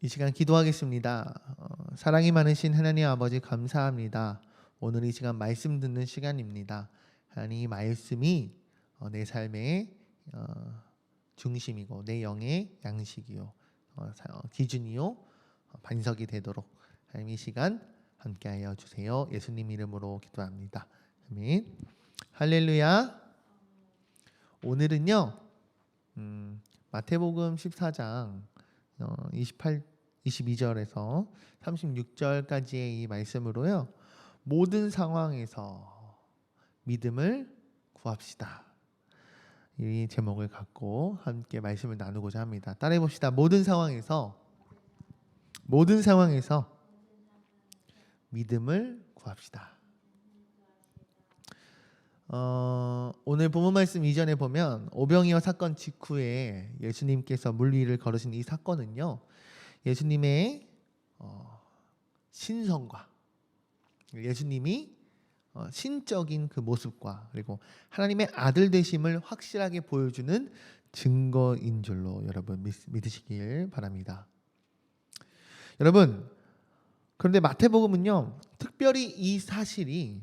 이 시간 기도하겠습니다. 사랑이 많으신 하나님 아버지 감사합니다. 오늘 이 시간 말씀 듣는 시간입니다. 하나님 이 말씀이 내 삶의 중심이고 내 영의 양식이요 기준이요 반석이 되도록 하나님 이 시간 함께하여 주세요. 예수님 이름으로 기도합니다. 아멘. 할렐루야. 오늘은요 마태복음 14장 22절에서 36절까지의 이 말씀으로요. 모든 상황에서 믿음을 구합시다. 이 제목을 갖고 함께 말씀을 나누고자 합니다. 따라해 봅시다. 모든 상황에서 믿음을 구합시다. 오늘 본문 말씀 이전에 보면 오병이어 사건 직후에 예수님께서 물 위를 걸으신 이 사건은요. 예수님의 신성과 예수님이 신적인 그 모습과 그리고 하나님의 아들 되심을 확실하게 보여주는 증거인 줄로 여러분 믿으시길 바랍니다. 여러분 그런데 마태복음은요. 특별히 이 사실이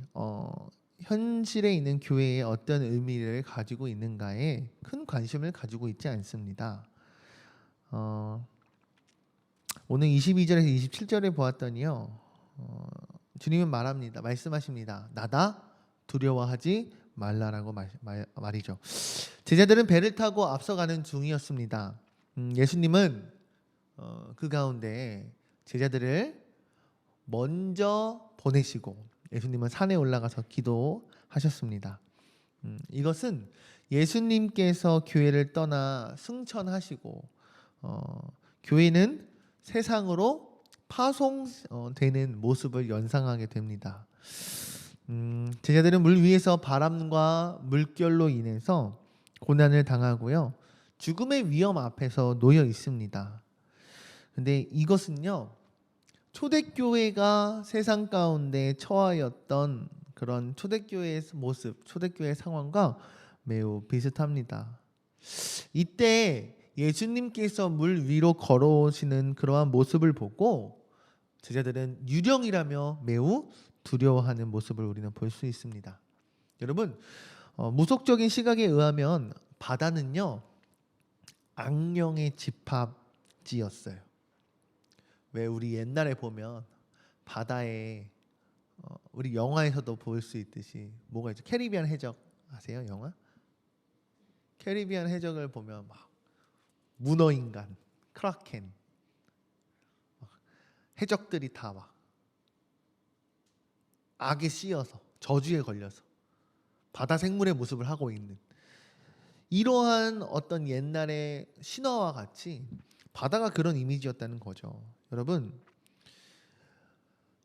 현실에 있는 교회에 어떤 의미를 가지고 있는가에 큰 관심을 가지고 있지 않습니다. 오늘 22절에서 27절에 보았더니요. 주님은 말씀하십니다. 나다 두려워하지 말라라고 말이죠. 제자들은 배를 타고 앞서가는 중이었습니다. 예수님은 그 가운데 제자들을 먼저 보내시고 예수님은 산에 올라가서 기도하셨습니다. 이것은 예수님께서 교회를 떠나 승천하시고 교회는 세상으로 파송되는 모습을 연상하게 됩니다. 제자들은 물 위에서 바람과 물결로 인해서 고난을 당하고요. 죽음의 위험 앞에서 놓여 있습니다. 근데 이것은요. 초대교회가 세상 가운데 처하였던 그런 초대교회의 모습, 초대교회의 상황과 매우 비슷합니다. 이때 예수님께서 물 위로 걸어오시는 그러한 모습을 보고 제자들은 유령이라며 매우 두려워하는 모습을 우리는 볼 수 있습니다. 여러분, 무속적인 시각에 의하면 바다는요 악령의 집합지였어요. 왜 우리 옛날에 보면 바다에 우리 영화에서도 볼 수 있듯이 뭐가 있죠? 캐리비안 해적 아세요? 영화? 캐리비안 해적을 보면 막 문어인간, 크라켄 해적들이 다 막 악에 씌여서 저주에 걸려서 바다 생물의 모습을 하고 있는 이러한 어떤 옛날의 신화와 같이 바다가 그런 이미지였다는 거죠. 여러분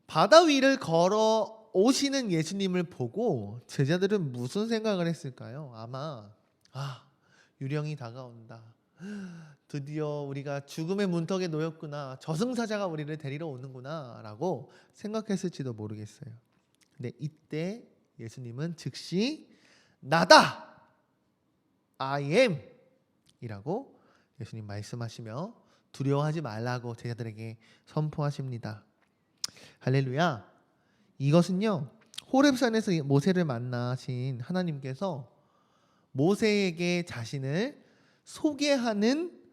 바다 위를 걸어 오시는 예수님을 보고 제자들은 무슨 생각을 했을까요? 아마 유령이 다가온다. 드디어 우리가 죽음의 문턱에 놓였구나. 저승사자가 우리를 데리러 오는구나 라고 생각했을지도 모르겠어요. 근데 이때 예수님은 즉시 나다! I am! 이라고 예수님 말씀하시며 두려워하지 말라고 제자들에게 선포하십니다. 할렐루야. 이것은요 호렙산에서 모세를 만나신 하나님께서 모세에게 자신을 소개하는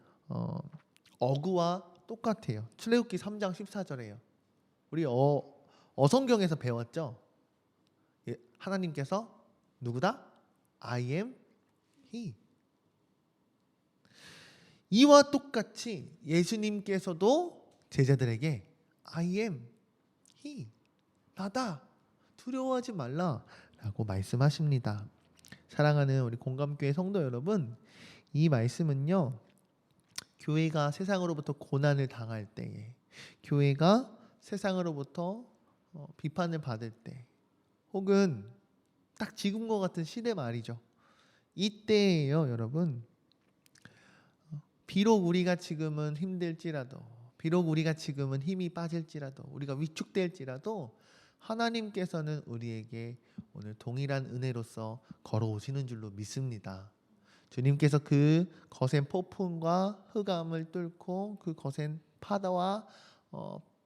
어구와 똑같아요. 출애굽기 3장 14절에요. 우리 어성경에서 배웠죠. 하나님께서 누구다? I am He. 이와 똑같이 예수님께서도 제자들에게 I am He. 나다. 두려워하지 말라 라고 말씀하십니다. 사랑하는 우리 공감교회 성도 여러분, 이 말씀은요 교회가 세상으로부터 고난을 당할 때에, 교회가 세상으로부터 비판을 받을 때, 혹은 딱 지금과 같은 시대 말이죠. 이때예요. 여러분, 비록 우리가 지금은 힘들지라도, 비록 우리가 지금은 힘이 빠질지라도, 우리가 위축될지라도 하나님께서는 우리에게 오늘 동일한 은혜로서 걸어오시는 줄로 믿습니다. 주님께서 그 거센 폭풍과 흑암을 뚫고 그 거센 파도와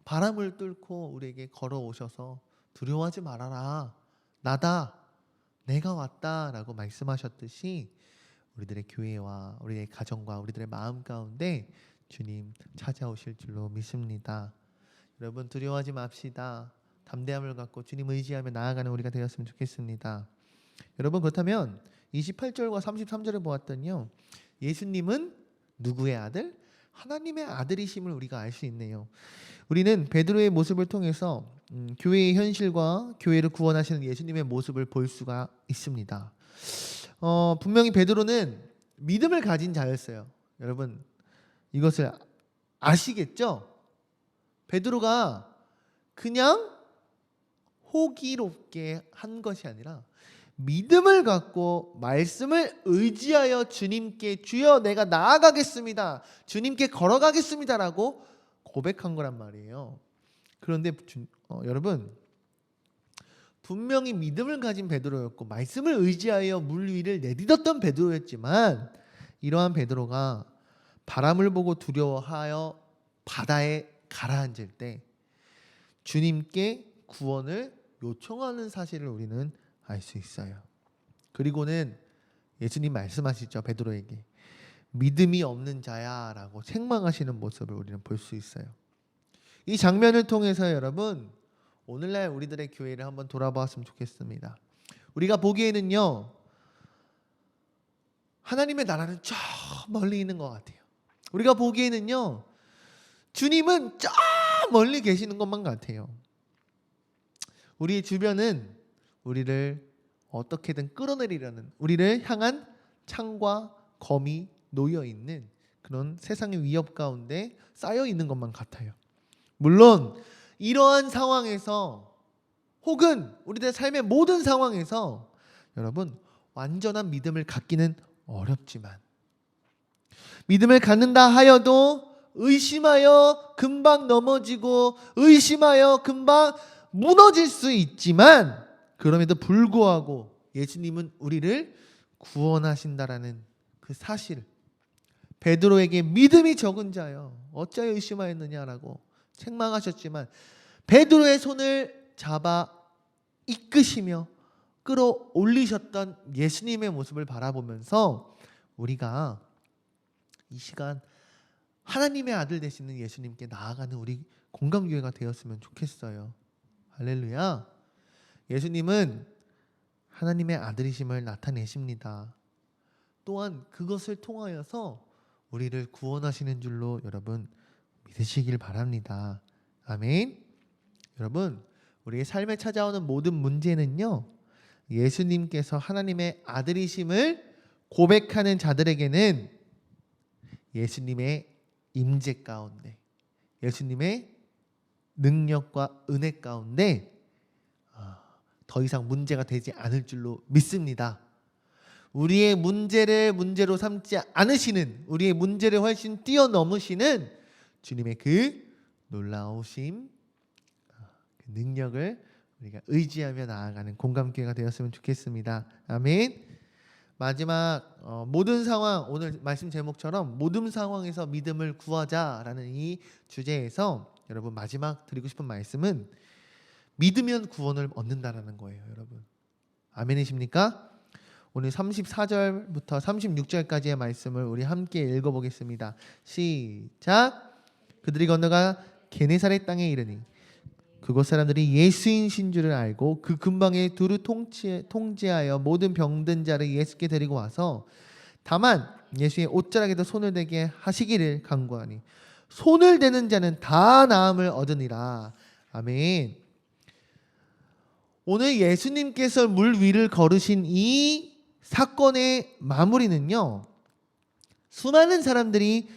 바람을 뚫고 우리에게 걸어오셔서 두려워하지 말아라. 나다. 내가 왔다라고 말씀하셨듯이 우리들의 교회와 우리의 가정과 우리들의 마음 가운데 주님 찾아오실 줄로 믿습니다. 여러분 두려워하지 맙시다. 담대함을 갖고 주님 의지하며 나아가는 우리가 되었으면 좋겠습니다. 여러분 그렇다면 28절과 33절을 보았더니요. 예수님은 누구의 아들? 하나님의 아들이심을 우리가 알 수 있네요. 우리는 베드로의 모습을 통해서 교회의 현실과 교회를 구원하시는 예수님의 모습을 볼 수가 있습니다. 분명히 베드로는 믿음을 가진 자였어요. 여러분 이것을 아시겠죠? 베드로가 그냥 호기롭게 한 것이 아니라 믿음을 갖고 말씀을 의지하여 주님께 주여 내가 나아가겠습니다. 주님께 걸어가겠습니다라고 고백한 거란 말이에요. 그런데 여러분 분명히 믿음을 가진 베드로였고 말씀을 의지하여 물 위를 내딛었던 베드로였지만 이러한 베드로가 바람을 보고 두려워하여 바다에 가라앉을 때 주님께 구원을 요청하는 사실을 우리는 알 수 있어요. 그리고는 예수님 말씀하시죠. 베드로에게 믿음이 없는 자야 라고 책망하시는 모습을 우리는 볼 수 있어요. 이 장면을 통해서 여러분 오늘날 우리들의 교회를 한번 돌아보았으면 좋겠습니다. 우리가 보기에는요 하나님의 나라는 저 멀리 있는 것 같아요. 우리가 보기에는요 주님은 저 멀리 계시는 것만 같아요. 우리 주변은 우리를 어떻게든 끌어내리려는 우리를 향한 창과 검이 놓여 있는 그런 세상의 위협 가운데 쌓여 있는 것만 같아요. 물론 이러한 상황에서 혹은 우리들의 삶의 모든 상황에서 여러분 완전한 믿음을 갖기는 어렵지만 믿음을 갖는다 하여도 의심하여 금방 넘어지고 의심하여 금방 무너질 수 있지만 그럼에도 불구하고 예수님은 우리를 구원하신다라는 그 사실 베드로에게 믿음이 적은 자여 어찌하여 의심하였느냐라고 책망하셨지만 베드로의 손을 잡아 이끄시며 끌어올리셨던 예수님의 모습을 바라보면서 우리가 이 시간 하나님의 아들 되시는 예수님께 나아가는 우리 공감교회가 되었으면 좋겠어요. 할렐루야. 예수님은 하나님의 아들이심을 나타내십니다. 또한 그것을 통하여서 우리를 구원하시는 줄로 여러분 믿으시길 바랍니다. 아멘. 여러분 우리의 삶에 찾아오는 모든 문제는요 예수님께서 하나님의 아들이심을 고백하는 자들에게는 예수님의 임재 가운데 예수님의 능력과 은혜 가운데 더 이상 문제가 되지 않을 줄로 믿습니다. 우리의 문제를 문제로 삼지 않으시는 우리의 문제를 훨씬 뛰어넘으시는 주님의 그 놀라우심 그 능력을 우리가 의지하며 나아가는 공감교회가 되었으면 좋겠습니다. 아멘. 마지막 모든 상황 오늘 말씀 제목처럼 모든 상황에서 믿음을 구하자라는 이 주제에서 여러분 마지막 드리고 싶은 말씀은 믿으면 구원을 얻는다라는 거예요. 여러분 아멘이십니까? 오늘 34절부터 36절까지의 말씀을 우리 함께 읽어보겠습니다. 시작. 그들이 건너가 게네사렛 땅에 이르니 그곳 사람들이 예수인신 줄을 알고 그 근방에 두루 통제하여 모든 병든 자를 예수께 데리고 와서 다만 예수의 옷자락에도 손을 대게 하시기를 간구하니 손을 대는 자는 다 나음을 얻으니라. 아멘. 오늘 예수님께서 물 위를 걸으신 이 사건의 마무리는요 수많은 사람들이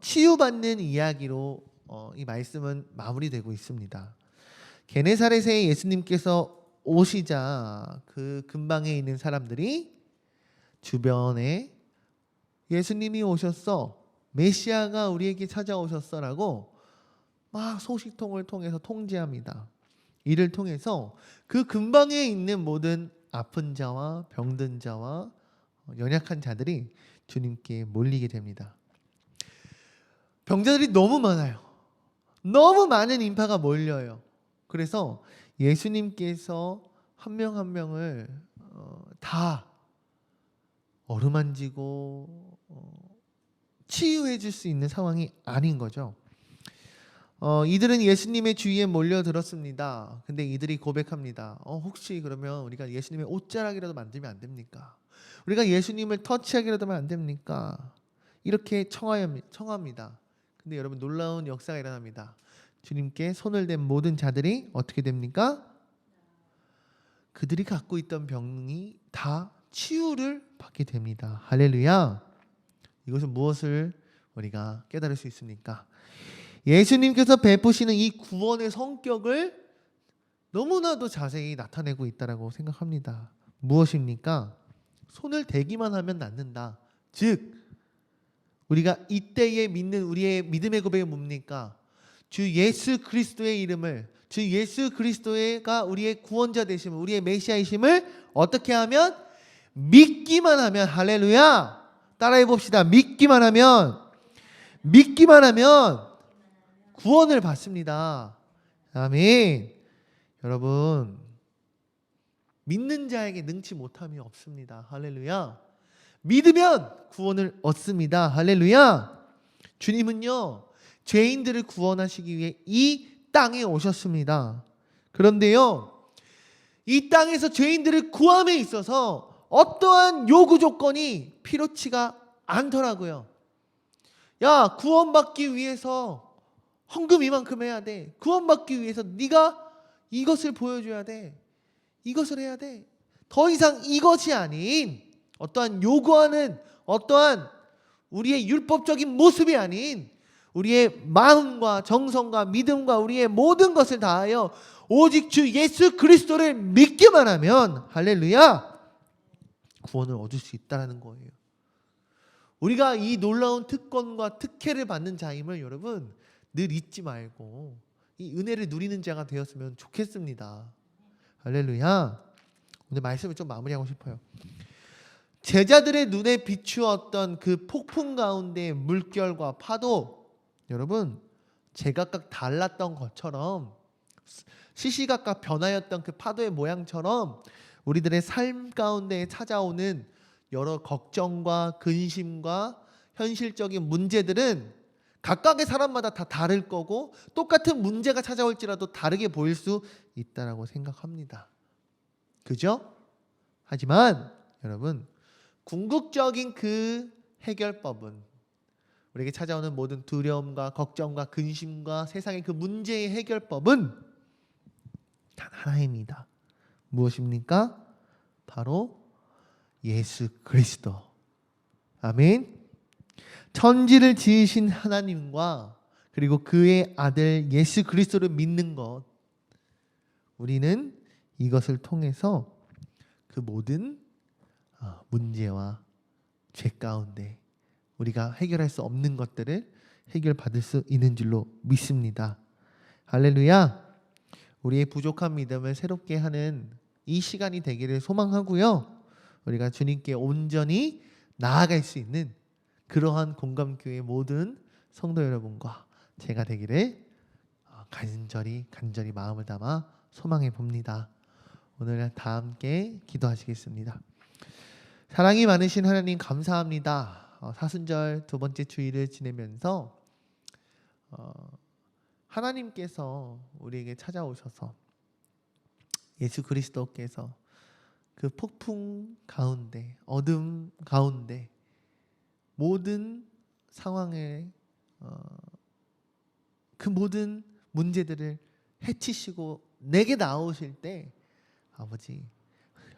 치유받는 이야기로 이 말씀은 마무리되고 있습니다. 게네사렛에 예수님께서 오시자 그 근방에 있는 사람들이 주변에 예수님이 오셨어, 메시아가 우리에게 찾아오셨어 라고 막 소식통을 통해서 통지합니다. 이를 통해서 그 근방에 있는 모든 아픈 자와 병든 자와 연약한 자들이 주님께 몰리게 됩니다. 병자들이 너무 많아요. 너무 많은 인파가 몰려요. 그래서 예수님께서 한 명 한 명을 다 어루만지고 치유해 줄 수 있는 상황이 아닌 거죠. 이들은 예수님의 주위에 몰려들었습니다. 근데 이들이 고백합니다. 혹시 그러면 우리가 예수님의 옷자락이라도 만들면 안 됩니까? 우리가 예수님을 터치하기라도 하면 안 됩니까? 이렇게 청합니다. 근데 여러분, 놀라운 역사가 일어납니다. 주님께 손을 댄 모든 자들이 어떻게 됩니까? 그들이 갖고 있던 병이 다 치유를 받게 됩니다. 할렐루야. 이것은 무엇을 우리가 깨달을 수 있습니까? 예수님께서 베푸시는 이 구원의 성격을 너무나도 자세히 나타내고 있다고 생각합니다. 무엇입니까? 손을 대기만 하면 낫는다. 즉, 우리가 이때에 믿는 우리의 믿음의 고백이 뭡니까? 주 예수 그리스도의 이름을, 주 예수 그리스도가 우리의 구원자 되심을, 우리의 메시아이심을 어떻게 하면? 믿기만 하면. 할렐루야. 따라해 봅시다. 믿기만 하면 구원을 받습니다. 아멘. 여러분, 믿는 자에게 능치 못함이 없습니다. 할렐루야. 믿으면 구원을 얻습니다. 할렐루야. 주님은요, 죄인들을 구원하시기 위해 이 땅에 오셨습니다. 그런데요, 이 땅에서 죄인들을 구함에 있어서 어떠한 요구 조건이 필요치가 않더라고요. 야, 구원받기 위해서 헌금 이만큼 해야 돼. 구원받기 위해서 네가 이것을 보여줘야 돼. 이것을 해야 돼. 더 이상 이것이 아닌 어떠한 요구하는 어떠한 우리의 율법적인 모습이 아닌 우리의 마음과 정성과 믿음과 우리의 모든 것을 다하여 오직 주 예수 그리스도를 믿기만 하면, 할렐루야, 구원을 얻을 수 있다는 거예요. 우리가 이 놀라운 특권과 특혜를 받는 자임을 여러분 늘 잊지 말고 이 은혜를 누리는 자가 되었으면 좋겠습니다. 할렐루야. 오늘 말씀을 좀 마무리하고 싶어요. 제자들의 눈에 비추었던 그 폭풍 가운데 물결과 파도, 여러분 제각각 달랐던 것처럼, 시시각각 변하였던 그 파도의 모양처럼 우리들의 삶 가운데 찾아오는 여러 걱정과 근심과 현실적인 문제들은 각각의 사람마다 다 다를 거고 똑같은 문제가 찾아올지라도 다르게 보일 수 있다라고 생각합니다. 그죠? 하지만 여러분, 궁극적인 그 해결법은, 우리에게 찾아오는 모든 두려움과 걱정과 근심과 세상의 그 문제의 해결법은 단 하나입니다. 무엇입니까? 바로 예수 그리스도. 아멘. 천지를 지으신 하나님과 그리고 그의 아들 예수 그리스도를 믿는 것, 우리는 이것을 통해서 그 모든 문제와 죄 가운데 우리가 해결할 수 없는 것들을 해결받을 수 있는 줄로 믿습니다. 할렐루야. 우리의 부족한 믿음을 새롭게 하는 이 시간이 되기를 소망하고요. 우리가 주님께 온전히 나아갈 수 있는 그러한 공감교회 모든 성도 여러분과 제가 되기를 간절히 마음을 담아 소망해 봅니다. 오늘 다 함께 기도하시겠습니다. 사랑이 많으신 하나님, 감사합니다. 사순절 두 번째 주일을 지내면서 하나님께서 우리에게 찾아오셔서 예수 그리스도께서 그 폭풍 가운데, 어둠 가운데 모든 상황에 그 모든 문제들을 해치시고 내게 나오실 때, 아버지,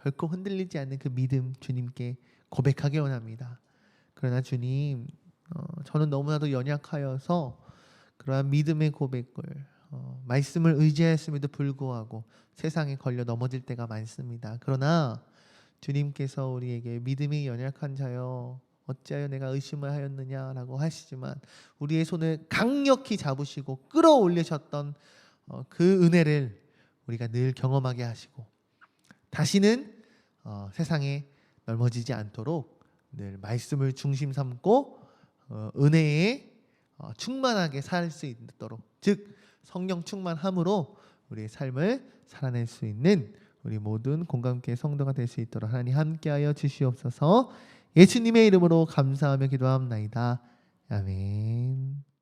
결코 흔들리지 않는 그 믿음 주님께 고백하기 원합니다. 그러나 주님, 저는 너무나도 연약하여서 그러한 믿음의 고백을 말씀을 의지하였음에도 불구하고 세상에 걸려 넘어질 때가 많습니다. 그러나 주님께서 우리에게 믿음이 연약한 자여 어찌하여 내가 의심을 하였느냐라고 하시지만 우리의 손을 강력히 잡으시고 끌어올리셨던 그 은혜를 우리가 늘 경험하게 하시고 다시는 세상에 넘어지지 않도록 늘 말씀을 중심 삼고 은혜에 충만하게 살 수 있도록, 즉 성령 충만함으로 우리의 삶을 살아낼 수 있는 우리 모든 공감교회 성도가 될 수 있도록 하나님 함께하여 주시옵소서. 예수님의 이름으로 감사하며 기도합나이다. 아멘.